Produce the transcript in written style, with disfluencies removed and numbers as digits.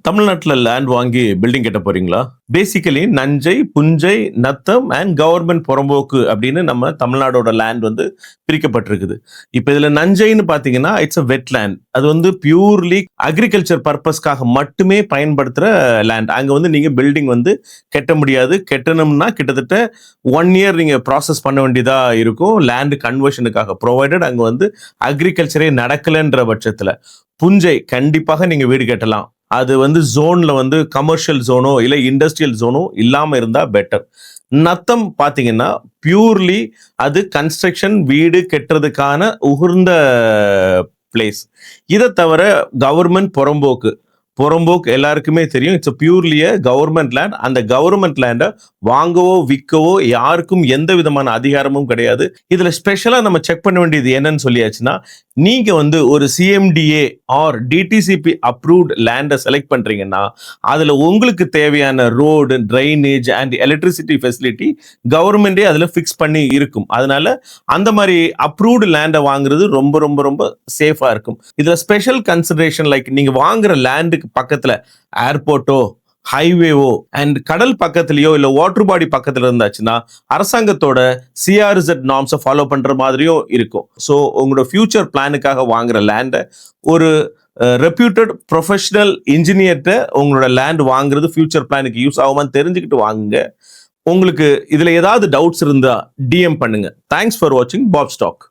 தமிழ்நாட்டில் லேண்ட் வாங்கி பில்டிங் கட்ட போறீங்களா? பேசிக்கலி நஞ்சை, புஞ்சை, நத்தம் அண்ட் கவர்மெண்ட் புறம்போக்கு அப்படின்னு நம்ம தமிழ்நாடோட லேண்ட் வந்து பிரிக்கப்பட்டிருக்குது. இப்போ இதுல நஞ்சைன்னு பாத்தீங்கன்னா இட்ஸ் அ வெட் லேண்ட். அது வந்து பியூர்லி அக்ரிகல்ச்சர் பர்பஸ்க்காக மட்டுமே பயன்படுத்துற லேண்ட். அங்க வந்து நீங்க பில்டிங் வந்து கட்ட முடியாது. கட்டணும்னா கிட்டத்தட்ட 1 இயர் நீங்க ப்ராசஸ் பண்ண வேண்டியதா இருக்கும் லேண்ட் கன்வர்ஷனுக்காக. ப்ரொவைடட் அங்க வந்து அக்ரிகல்ச்சரே நடக்கலன்ற பட்சத்துல. புஞ்சை கண்டிப்பாக நீங்க வீடு கட்டலாம். அது வந்து ஜோன்ல வந்து கமர்ஷியல் ஜோனோ இல்ல இண்டஸ்ட்ரியல் ஜோனோ இல்லாம இருந்தா பெட்டர். நத்தம் பாத்தீங்கன்னா பியூர்லி அது கன்ஸ்ட்ரக்ஷன் வீடு கட்டுறதுக்கான உகந்த பிளேஸ். இதை தவிர கவர்மெண்ட் புறம்போக்கு புறம்போக்கு எல்லாருக்குமே தெரியும். It's purely government land. அந்த கவர்மெண்ட் லேண்டை வாங்கவோ விற்கவோ யாருக்கும் எந்த விதமான அதிகாரமும் கிடையாது. இதுல ஸ்பெஷலா நம்ம செக் பண்ண வேண்டியது என்னன்னு சொல்லியாச்சுன்னா, நீங்க வந்து ஒரு சிஎம்டிஏ ஆர் டிடிசிபி அப்ரூவ்ட் லேண்டை செலக்ட் பண்றீங்கன்னா அதுல உங்களுக்கு தேவையான road, drainage and electricity facility கவர்மெண்டே அதுல ஃபிக்ஸ் பண்ணி இருக்கும். அதனால அந்த மாதிரி அப்ரூவ்டு லேண்டை வாங்குறது ரொம்ப ரொம்ப ரொம்ப சேஃபா இருக்கும். இதுல ஸ்பெஷல் கன்சிடரேஷன் லைக் நீங்க வாங்குற லேண்டுக்கு பக்கத்துல ஏர்போர்ட்டோ, ஹைவேவோ அண்ட் கடல் பக்கத்துலயோ இல்ல வாட்டர் பாடி பக்கத்துல இருந்தாச்சுன்னா அரசாங்கத்தோட சிஆர்இசட் நார்ம்ஸை ஃபாலோ பண்ற மாதிரியும் இருக்கும். ஸோ உங்களோட ஃபியூச்சர் பிளானுக்காக வாங்குற லேண்டை ஒரு ரெப்யூட்டட் ப்ரொஃபஷனல் இன்ஜினியர்கிட்ட உங்களோட லேண்ட் வாங்குறது ஃபியூச்சர் பிளானுக்கு யூஸ் ஆகுமான்னு தெரிஞ்சுக்கிட்டு வாங்குங்க. உங்களுக்கு இதுல ஏதாவது டவுட்ஸ் இருந்தா டிஎம் பண்ணுங்க. தேங்க்ஸ் ஃபார் வாட்சிங் பாப் ஸ்டாக்.